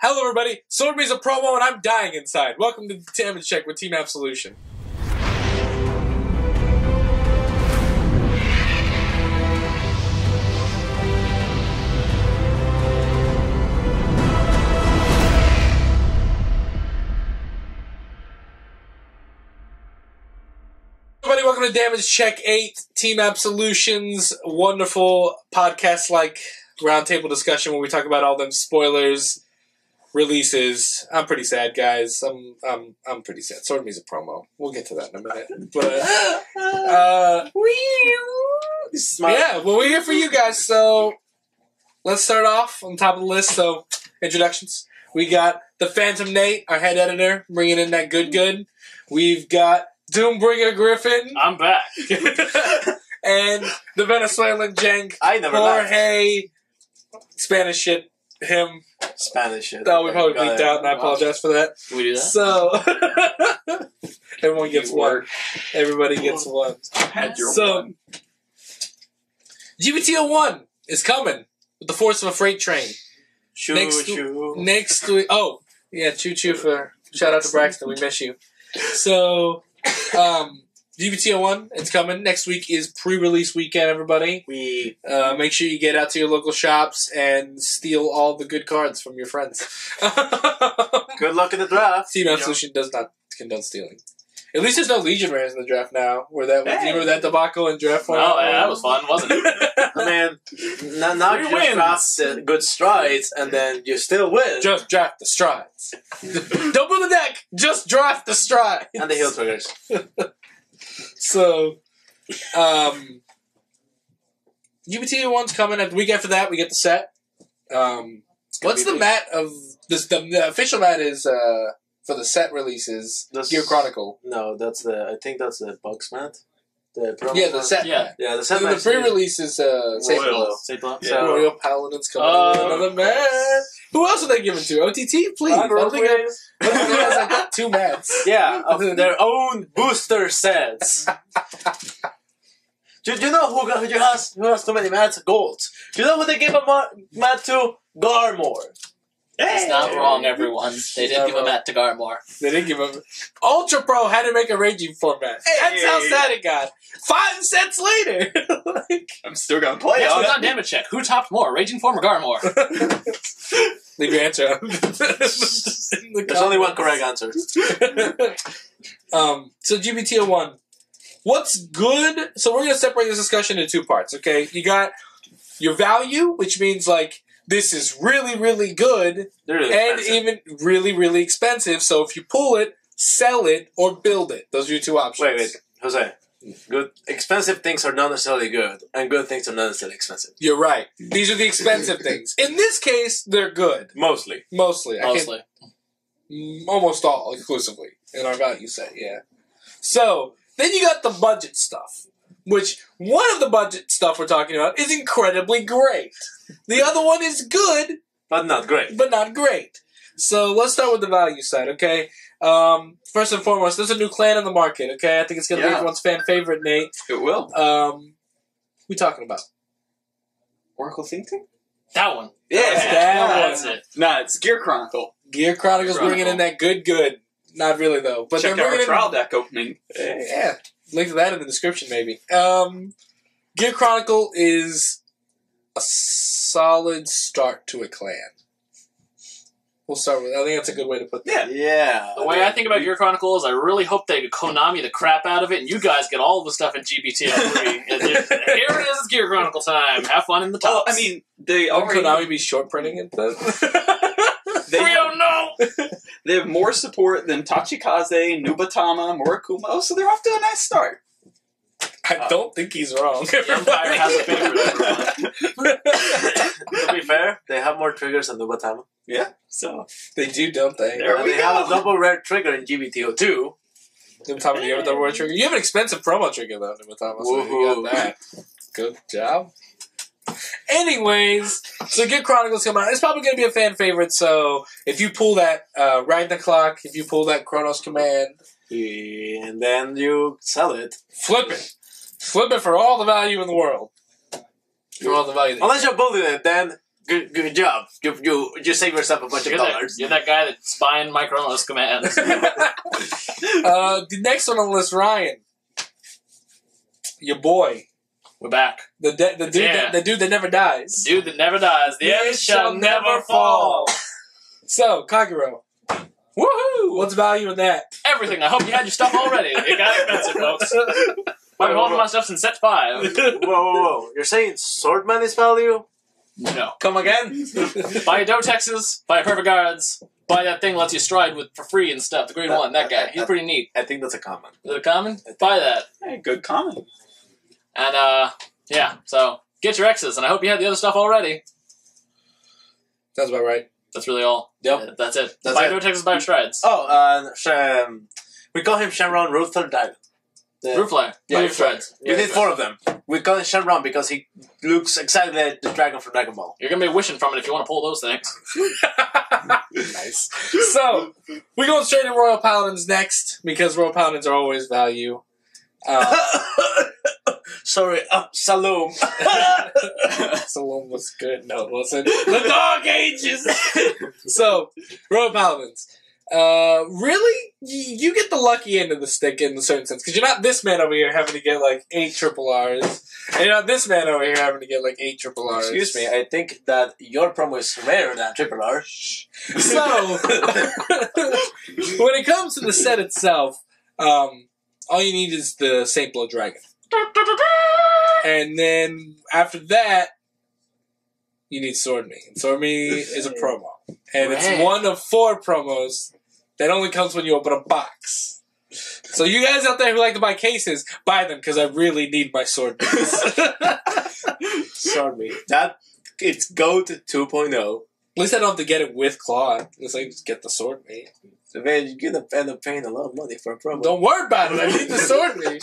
Hello everybody, Swordbe's a promo and I'm dying inside. Welcome to Damage Check with Team Absolution. Everybody, welcome to Damage Check 8, Team Absolution's wonderful podcast-like roundtable discussion where we talk about all them spoilers, releases. I'm pretty sad, guys. I'm pretty sad. Swordbe's a promo. We'll get to that in a minute. But yeah, well, we're here for you guys. So let's start off on top of the list. So introductions. We got the Phantom Nate, our head editor, bringing in that good. We've got Doombringer Griffin. I'm back. And the Venezuelan jank, I never Jorge. Spanish shit. Him. Spanish shit. Oh, we probably bleeped out, and I apologize for that. Can we do that? So, everyone gets one. Everybody gets one. So, GBTO1 is coming with the force of a freight train. Next week. Oh, yeah, choo-choo for... Shout out to Braxton. We miss you. So, GBTO1, it's coming. Next week is pre-release weekend, everybody. Make sure you get out to your local shops and steal all the good cards from your friends. Good luck in the draft. Team Absolution does not condone stealing. At least there's no Legion rares in the draft now. Do you remember that debacle in draft format? Oh, yeah, that was fun, wasn't it? Man, now you just draft the good strides, and then you still win. Just draft the strides. Don't build the deck. Just draft the strides. And the heal triggers. So, GBT1's coming. The week after that, we get the set. What's the mat of this? The official mat is for the set releases. Gear Chronicle. No, I think that's the Bugs mat. The set. Yeah, the set. The pre-release is Royal. Royal Paladins coming. Another mat. Who else are they giving to? OTT, please. I think it has like 2 mats. Yeah, of their own booster sets. Do you know who has too many mats? Gold. Do you know who they gave a mat to? Garmor. It's not wrong, everyone. They didn't give a mat to Garmor. They didn't give him. Ultra Pro had to make a raging format. That's how sad it got. 5 sets later. I'm still gonna play Yes, on we're it. on Damage Check. Who topped more, Raging Form or Garmor? Leave your answer out. There's only one correct answer. So GBTO1. What's good? So we're going to separate this discussion into 2 parts, okay? You got your value, which means like this is really, really good, and even really, really expensive. So if you pull it, sell it, or build it. Those are your 2 options. Wait, Jose. Good, expensive things are not necessarily good, and good things are not necessarily expensive. You're right. These are the expensive things. In this case, they're good. Mostly. Almost all, exclusively, in our value set, yeah. So, then you got the budget stuff, which one of the budget stuff we're talking about is incredibly great. The other one is good, but not great. So, let's start with the value side, okay? First and foremost, there's a new clan in the market, okay? I think it's going to be everyone's fan favorite, Nate. It will. Who we talking about? Oracle Think Tank? That one. Yeah, that's it. Nah, it's Gear Chronicle. Gear Chronicle's bringing in that good. Not really, though. But check out our trial deck opening. Yeah. Link to that in the description, maybe. Gear Chronicle is a solid start to a clan. We'll start with. I think that's a good way to put that. Yeah. The way I think about Gear Chronicle is I really hope they Konami the crap out of it, and you guys get all the stuff in GBTO3. And here it is, it's Gear Chronicle time. Have fun in the tops. Well, I mean, they Would already... Konami be short printing it then? We don't know! They have more support than Tachikaze, Nubatama, Morikumo, so they're off to a nice start. I don't think he's wrong. The Empire has a favorite, everyone. To be fair, they have more triggers than Nubatama. Yeah, so... They do, don't they? There we they go. have a double rare trigger in GBTO2. Nubatama, do you have a double word trigger? You have an expensive promo trigger, though, Nubatama, so you got that. Good job. Anyways, so Gear Chronicles come out. It's probably going to be a fan favorite, so if you pull that Ragnarok, if you pull that Chronos Command... And then you sell it. Flip it. Flip it for all the value in the world. For all the value. Unless you're building it, then Good job. You save yourself a bunch of dollars. You're that guy that's buying Micronos commands. The next one on the list, Ryan. Your boy. We're back. The dude that never dies. Dude that never dies. The end shall never fall. So, Kagero. Woohoo! What's value in that? Everything. I hope you had your stuff already. It got expensive, folks. I've been holding my stuff since set 5. Whoa. You're saying Swordman is value? No. Come again? Buy your Dotexes, buy your Perfect Guards, buy that thing that lets you stride with for free and stuff. The green one, that guy. He's pretty neat. I think that's a common. Is it a common? Buy that. Hey, good comment. And, yeah, so get your X's, and I hope you had the other stuff already. Sounds about right. That's really all. Yep. That's it. That's buy it. your Dotexes, buy your strides. Oh, we call him Shenron Ruther Diamond. Rooflare. Yeah, buy your strides. We need 4 of them. We call him Shenron because he looks exactly like the dragon from Dragon Ball. You're going to be wishing from it if you want to pull those things. Nice. So, we're going straight to Royal Paladins next, because Royal Paladins are always value. Sorry, Saloom. Saloom was good. No, it wasn't. The Dark Ages! So, Royal Paladins. Really? You get the lucky end of the stick in a certain sense, because you're not this man over here having to get like 8 triple Rs, and you're not this man over here having to get like 8 triple Rs. Excuse me, I think that your promo is rarer than triple R. So, when it comes to the set itself, all you need is the Saint Blood Dragon. And then, after that, you need Sword Me. And Sword Me is a promo. And it's one of 4 promos that only comes when you open a box. So you guys out there who like to buy cases, buy them, because I really need my Sword Me. Sword Me. It's GOAT 2.0. At least I don't have to get it with Claw. At least I can just get the Sword Me. So man, you're gonna end up paying a lot of money for a promo. Don't worry about it. I need the Sword Me.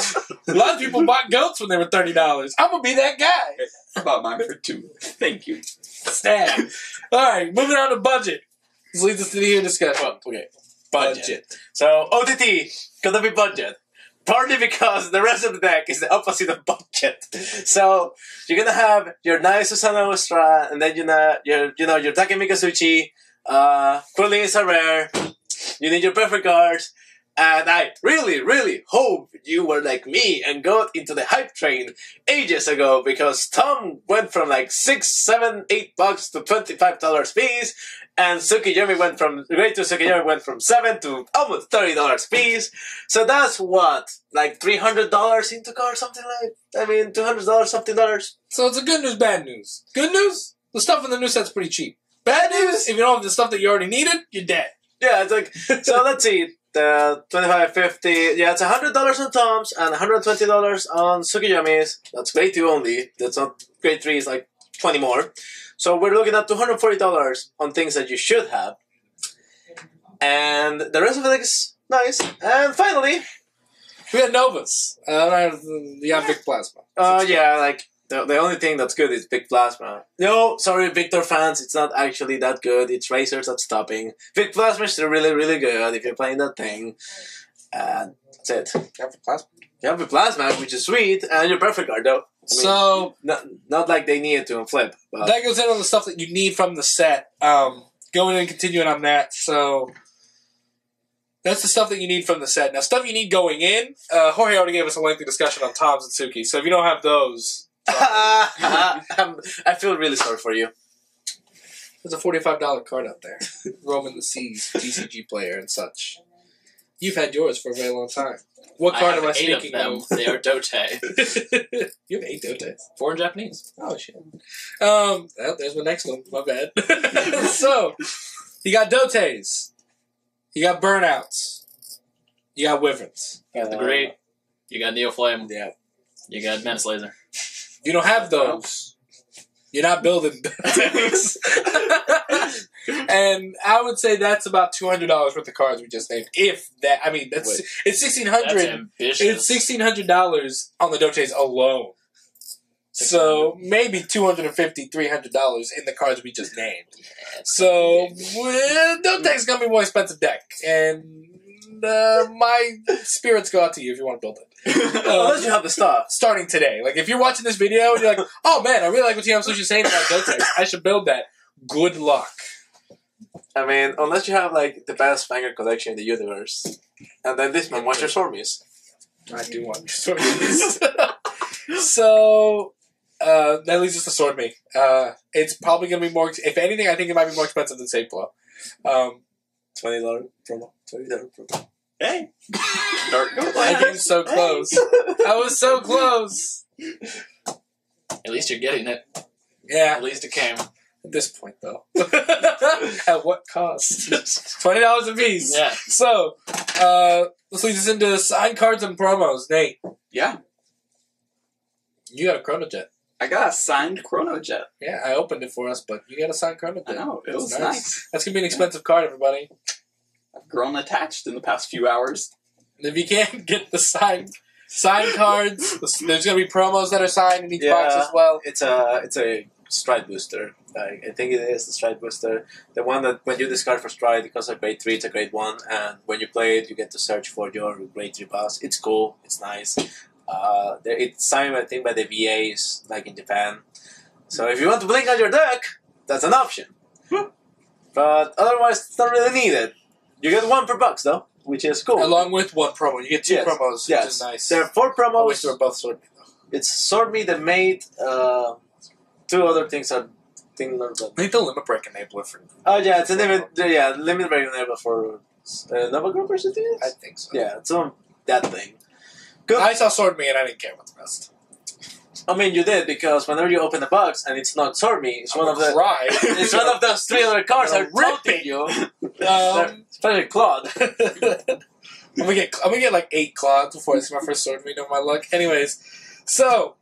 A lot of people bought goats when they were $30. I'm gonna be that guy. I bought mine for 2. Thank you. Stab. Alright, moving on to budget. This leads us to the here discussion. Okay. Budget. So, OTT, gonna be budget. Partly because the rest of the deck is the opposite of budget. So, you're gonna have your nice Susana Ostra, and then your Take Mikasuchi, Krillin is a rare, you need your perfect cards, and I really, really hope you were like me and got into the hype train ages ago, because Tom went from like $6, $7, $8 to $25 piece, and Tsukiyami went from $7 to almost $30 piece. So that's what, like $300 into cards, something like. I mean, $200, something dollars. So it's a good news, bad news. Good news, the stuff in the new set's pretty cheap. Bad news, if you don't have the stuff that you already needed, you're dead. Yeah, it's like, so let's see. The $25.50, yeah, it's $100 on Tom's and $120 on Tsukiyami's. That's grade 2 only. That's not grade 3 is like 20 more. So we're looking at $240 on things that you should have. And the rest of it is nice. And finally, we got Novas. You got Big Plasma. Yeah, like the only thing that's good is Big Plasma. No, sorry, Victor fans, it's not actually that good. It's Razors that's stopping. Big Plasma is still really, really good if you're playing that thing. That's it. You have Big Plasma. You have Big Plasma, which is sweet, and your perfect card, though. I mean, not like they needed to flip. But. That goes in on the stuff that you need from the set. Going and continuing on that, so that's the stuff that you need from the set. Now, stuff you need going in, Jorge already gave us a lengthy discussion on Tom's and Suki, so if you don't have those... I feel really sorry for you. There's a $45 card out there. Roaming the Seas, TCG player and such. You've had yours for a very long time. What card am I speaking of? They are Dote. You have 8 Dotes. 4 in Japanese. Oh, shit. Well, there's my next one. My bad. So, you got Dotes. You got Burnouts. You got Wyverns. You got the Great. You got Neo Flame. Yeah. You got Menace Laser. If you don't have those, you're not building decks. And I would say that's about $200 worth of cards we just named. If that, I mean, it's $1,600. That's ambitious. It's $1,600 on the Dotes alone. So maybe $250, $300 in the cards we just named. So Dote's gonna be a more expensive deck, and my spirits go out to you if you want to build it. Unless you have the stuff. Starting today. Like, if you're watching this video and you're like, oh man, I really like what Team Absolution is saying about Dotex. I should build that. good luck. I mean, unless you have like the best Vanguard collection in the universe, and then this man wants your Sormies. I do want your Sormies. So that leads us to Sword Me. It's probably going to be more. If anything, I think it might be more expensive than Safe Blow. $20 promo. $20 promo. Hey, I came so close. I was so close. At least you're getting it. Yeah. At least it came. At this point, though. At what cost? $20 a piece. Yeah. So, this leads us into signed cards and promos. Nate. Yeah. You got a Chrono Jet. I got a signed Chrono Jet. Yeah, I opened it for us, but you got a signed Chrono Jet. I know, it was nice. That's going to be an expensive card, everybody. I've grown attached in the past few hours. And if you can't get the signed cards, there's going to be promos that are signed in each box as well. It's a Stride Booster. I think it is the Stride Booster. The one that when you discard for Stride, it goes a grade 3, it's a grade 1, and when you play it, you get to search for your grade 3 boss. It's cool, it's nice. It's signed, I think, by the VAs, like in Japan. So if you want to blink on your deck, that's an option. But otherwise, it's not really needed. You get 1 per box, though, which is cool. Along with 1 promo. You get 2 promos, which is nice. There are 4 promos. I wish they were both Sword Me, though. It's Sword Me, the Mate, 2 other things are... I think the Limit Break enabler for... Oh, yeah, it's a limit break enabler for Nova Groupers, I think? I think so. Yeah, it's on that thing. Good. I saw Sword Me and I didn't care about the rest. I mean, you did, because whenever you open the box and it's not Sword Me, it's one of the... Cry. It's one of those 3 other cards that are ripping you. Especially Claude. I'm gonna get like 8 Claudes before I see my first Sword Me, know my luck. Anyways, so...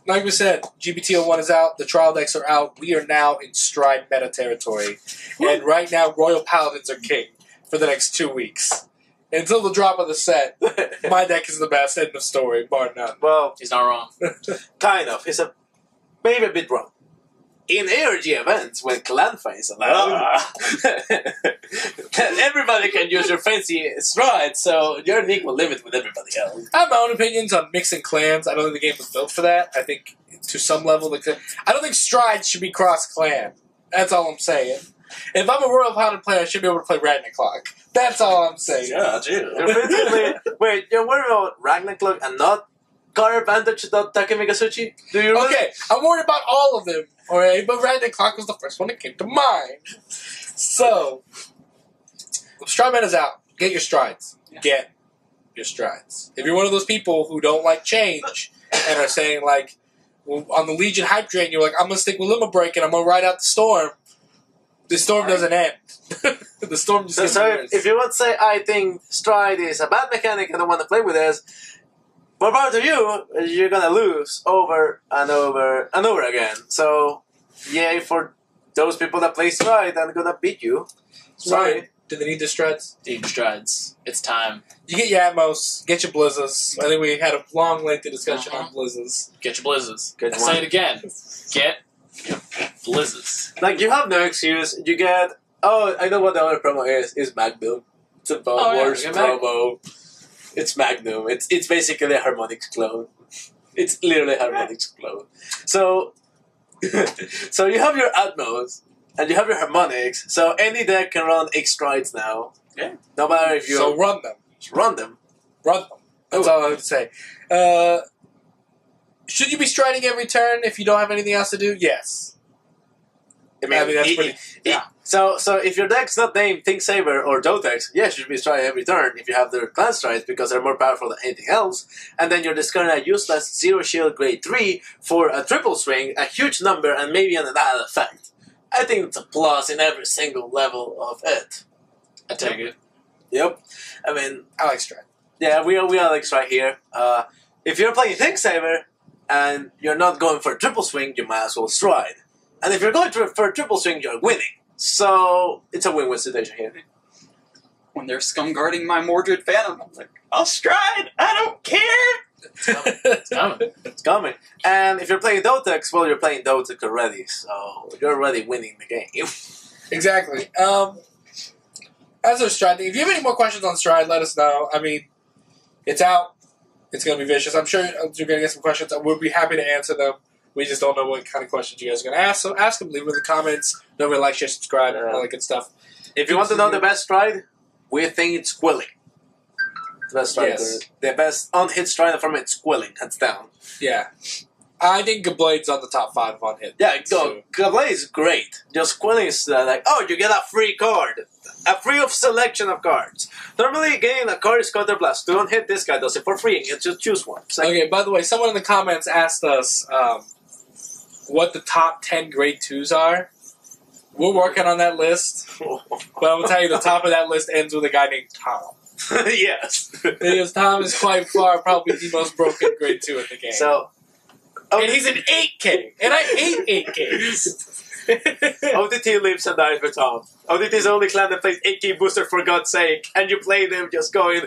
Like we said, GBT01 is out, the trial decks are out, we are now in Stride meta territory. And right now, Royal Paladins are king for the next 2 weeks. Until the drop of the set, my deck is the best, end of story, bar none. Well, He's not wrong. kind of. He's maybe a bit wrong. In ARG events, when clan fights allowed, everybody can use your fancy stride, so you're an equal limit with everybody else. I have my own opinions on mixing clans. I don't think the game was built for that. I think, to some level, I don't think Stride should be cross-clan. That's all I'm saying. If I'm a Royal Paladin player, I should be able to play Ragnarok. That's all I'm saying. Yeah, dude. Wait, you're worried about Ragnarok and not Car Advantage Takemigasuchi? Do you really? Okay, I'm worried about all of them, alright? But Ragnarok was the first one that came to mind. So, Stride Meta's out. Get your strides. Yeah. Get your strides. If you're one of those people who don't like change and are saying, like, well, on the Legion hype train, you're like, I'm going to stick with Limit Break and I'm going to ride out the storm. The storm doesn't end. The storm just gets worse. If you want to say, I think Stride is a bad mechanic and I don't want to play with this, but part of you're gonna lose over and over and over again. So, yay for those people that play Stride and gonna beat you. Sorry. Do they need the strides? Deep strides. It's time. You get your Atmos, get your Blizzards. I think we had a long, lengthy discussion on Blizzards. Get your blizzards. Good I one. say it again. Get your blizzards. Like, you have no excuse. You get... Oh, I know what the other promo is Magnum. It's a Wars promo. It's Magnum. It's basically a Harmonix clone. It's literally a Harmonix clone. So, so you have your Atmos, and you have your Harmonix, so any deck can run X strides now. Yeah. No matter if you... So run them. Run them. Run them. That's all I have to say. Should you be striding every turn if you don't have anything else to do? Yes. I mean that's pretty... Yeah. So if your deck's not named Think Saber or Dotex, yes, you should be striding every turn if you have their clan strides because they're more powerful than anything else. And then you're discarding a useless 0 shield grade 3 for a triple swing, a huge number, and maybe an added effect. I think it's a plus in every single level of it. I take it. Yep. I mean, I like stride. yeah, we are like stride here. If you're playing Think Saber and you're not going for a triple swing, you might as well stride. And if you're going for a triple swing, you're winning. So, it's a win-win situation here. When they're scum guarding my Mordred Phantom, I'm like, I'll stride! I don't care! It's coming. It's coming. And if you're playing Dotex, well, you're playing Dotex already, so you're already winning the game. Exactly. As for Stride, if you have any more questions on Stride, let us know. I mean, it's out. It's going to be vicious. I'm sure you're going to get some questions. We'll be happy to answer them. We just don't know what kind of questions you guys are going to ask. So ask them, leave them in the comments. Don't forget to like, share, subscribe, and all that good stuff. If you want to know the best stride, we think it's Quilling. The best stride. Yes. The best on-hit stride from it's Quilling, hands down. Yeah. I think Gablade's on the top 5 on hit. Yeah, Gablade is great. Just Quilling is like, oh, you get a free card. A free of selection of cards. Normally, getting a card is Counter Blast. Don't hit this guy, does it for free, and you just choose one. Like, Okay, by the way, someone in the comments asked us what the top 10 grade 2s are. We're working on that list. But I'm going to tell you, the top of that list ends with a guy named Tom. yes. Because Tom is quite far probably the most broken grade 2 in the game. So, and he's an 8K. And I hate 8Ks. ODT lives and dies for Tom. ODT is the only clan that plays 8K booster for God's sake. And you play them just going,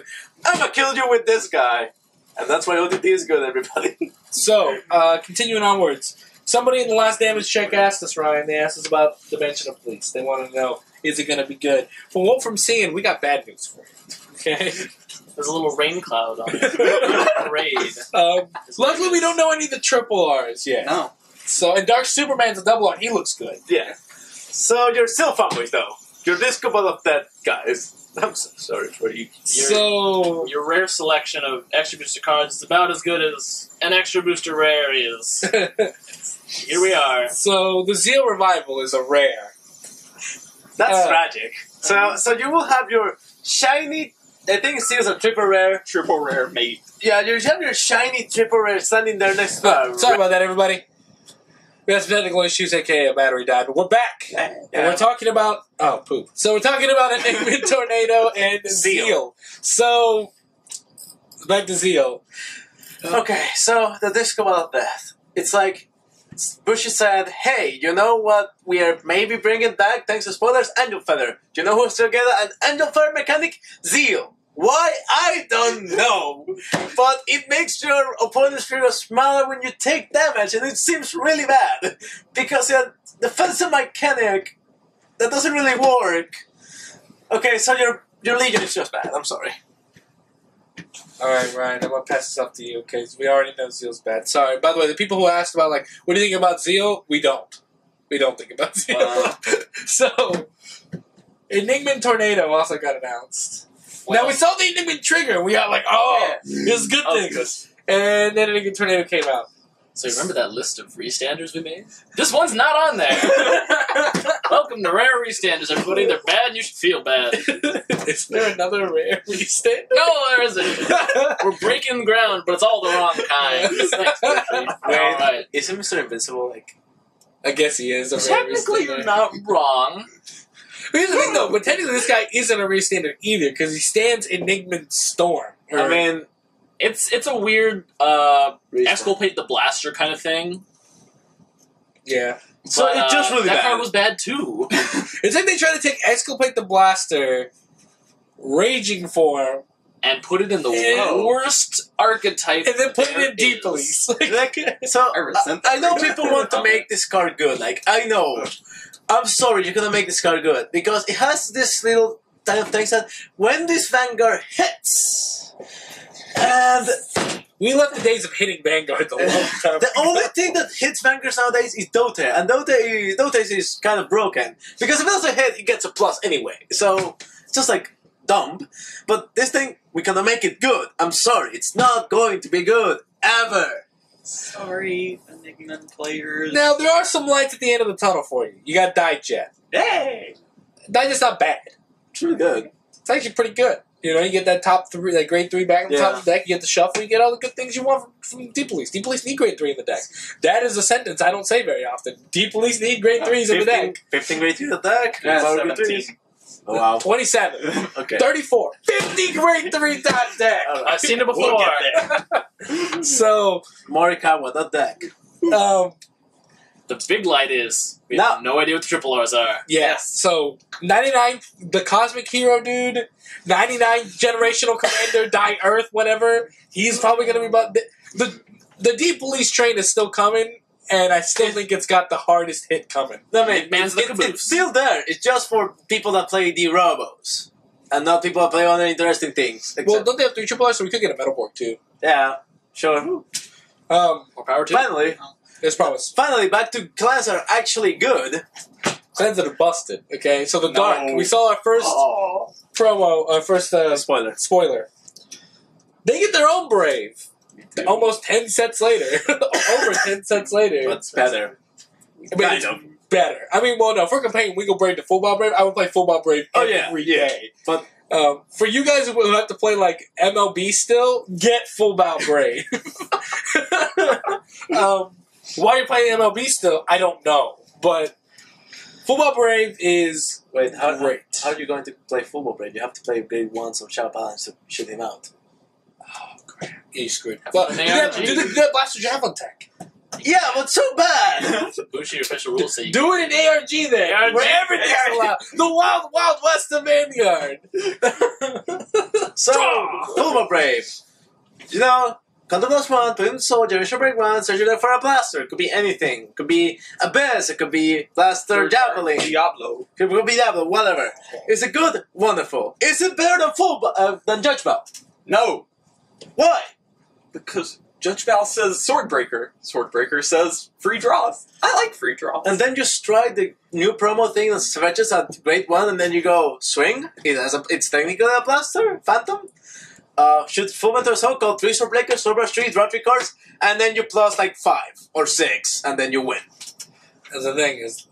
I'm gonna kill you with this guy. And that's why ODT is good, everybody. So, continuing onwards. Somebody in the last damage check asked us, Ryan, they asked us about Dimension of Police. They want to know, is it going to be good? From what I'm seeing, we got bad news for you. Okay? There's a little rain cloud on the raid. Luckily, we don't know any of the triple R's yet. No. So, and Dark Superman's a double R. He looks good. Yeah. So you're still fanboys, though. You're this couple of dead guys. I'm so sorry for you. Your rare selection of extra booster cards is about as good as an extra booster rare is. Here we are. So, the Zeal Revival is a rare. That's tragic. So you will have your shiny, I think Zeal's a triple rare. Triple rare mate. Yeah, you have your shiny triple rare standing there next to Sorry about that, everybody. We had some technical issues, aka a battery died, but we're back. And we're talking about... Oh, poop. So we're talking about Enigma, Tornado, and Zeal. So, back to Zeal. Okay, so the Disco of Death. It's like, Bushy said, hey, you know what we are maybe bringing back thanks to spoilers? Angel Feather. Do you know who's still getting an Angel Feather mechanic? Zeal. Why? I don't know. But it makes your opponent's figure smaller when you take damage, and it seems really bad. Because your defensive mechanic, that doesn't really work. Okay, so your Legion is just bad. I'm sorry. Alright, Ryan, I'm going to pass this off to you, because we already know Zeal's bad. Sorry. By the way, the people who asked about, like, what do you think about Zeal? We don't. We don't think about Zeal. So, Enigma and Tornado also got announced. Now, we saw the Enigma trigger, and we got like, oh, this is good things. And then Enigma Tornado came out. So remember that list of restanders we made? This one's not on there. Welcome to Rare Restanders, everybody. They're bad, and you should feel bad. Is there another Rare Restander? No, there isn't. We're breaking ground, but it's all the wrong kind. Alright. Isn't Mr. Invincible like... I guess he is a Rare Technically, Restander. you're not wrong. Here's the thing, though, but technically this guy isn't a Restander either, because he stands Enigma Storm. I mean... It's a weird, Exculpate the Blaster kind of thing. Yeah. So it's just really that bad. card was bad, too. It's like they try to take Exculpate the Blaster, Raging Form, and put it in the worst archetype. and then put it in there Deep is. Police. So, I resent I know that. people want to make this card good. Like, I know. I'm sorry, you're gonna make this card good. Because it has this little type of thing that when this Vanguard hits, and We left the days of hitting Vanguard a long time the only thing that hits Vanguards nowadays is Dote. And Dote is kind of broken. Because if it doesn't hit, it gets a plus anyway. So, it's just like dumb. But this thing, we're gonna make it good. I'm sorry, it's not going to be good. Ever. Sorry, Enigma players. Now, there are some lights at the end of the tunnel for you. You got Dijet. Hey! Dijet's not bad. It's really good. It's actually pretty good. You know, you get that top 3, that grade 3 back on the top of the deck, you get the shuffle, you get all the good things you want from Deep Police. Deep Police need grade 3 in the deck. That is a sentence I don't say very often. Deep Police need grade 3s in the deck. 15 grade 3 in the deck. Yeah, 5 grade 17. 3s. Oh, wow. 27. Okay. 34. 50 grade 3 that deck. I've seen it before. We'll get there. So, Morikawa, that deck. The big light is, we have no idea what the triple R's are. yes. So, 99, the Cosmic Hero dude, 99 Generational Commander, Die Earth, whatever. He's probably going to be about... The Deep Police train is still coming, and I still think it's got the hardest hit coming. I mean, Man's the caboose. it's still there. It's just for people that play the Robos. And not people that play other interesting things. Well, don't they have 3 triple R's, so we could get a Metalborg too. Yeah, sure. More power to Finally, It's promise. Finally, back to clans that are actually good. Clans that are busted. Okay, so the Dark. We saw our first promo, our first spoiler. They get their own Brave. Almost 10 sets later. Over 10 sets later. What's better? I mean, it's better. I mean, well, no, if we're comparing Legal Brave to Full Ball Brave, I would play Full Ball Brave every day. But for you guys who have to play, like, MLB still, get Full Ball Brave. Why you're playing MLB still, I don't know. But Full Ball Brave is great. How are you going to play Full Ball Brave? You have to play grade 1 of Shao Balance to shoot him out. Oh, crap. He's screwed. Well, do the Blaster Javelin tech. Yeah, but so bad! Bushi official rules say do it in ARG then, ARG. where everything's allowed. The wild, wild west of Vanguard. So, Full Ball Brave. You know, Counter +1, put in Soldier, initial break 1, search there for a blaster. It could be anything. It could be Abyss, it could be Blaster Javelin. Diablo. It could be Diablo, whatever. Is it good? Wonderful. Is it better than Judge Bell? No. Why? Because Judge Val says Swordbreaker. Swordbreaker says free draws. I like free draws. And then just try the new promo thing that stretches at grade 1 and then you go, swing? It's technically a blaster? Phantom? Shoot Full Mentor Soul, call 3 Swordbreakers, Swordbrush 3, draw 3 cards, and then you plus like 5 or 6, and then you win. And the thing is,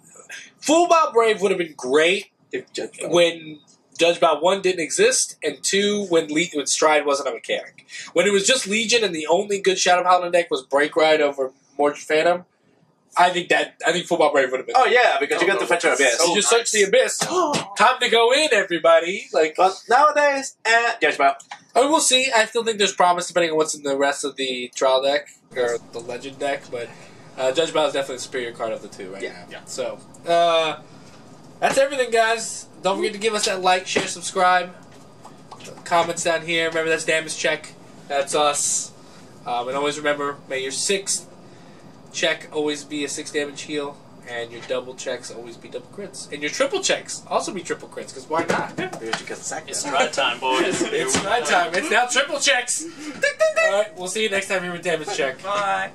Full Ball Brave would have been great if when Judge Bout 1 didn't exist, and 2 when Stride wasn't a mechanic. When it was just Legion and the only good Shadow Paladin deck was Break Ride over Mordred Phantom, I think Full Ball Brave would have been. Oh yeah, because you got to fetch your Abyss. So you just search the Abyss. Time to go in, everybody. But nowadays, Judge Bout. I mean, we'll see. I still think there's promise depending on what's in the rest of the trial deck or the Legend deck, but Judge Bout is definitely the superior card of the two right now. Yeah. So that's everything, guys. Don't forget to give us that like, share, subscribe. Comments down here. Remember, that's Damage Check. That's us. And always remember, may your 6th check always be a 6 damage heal, and your double checks always be double crits. And your triple checks also be triple crits, because why not? It's Stride time, boys. It's Stride time. It's now triple checks. Alright, we'll see you next time here with Damage Check. Bye.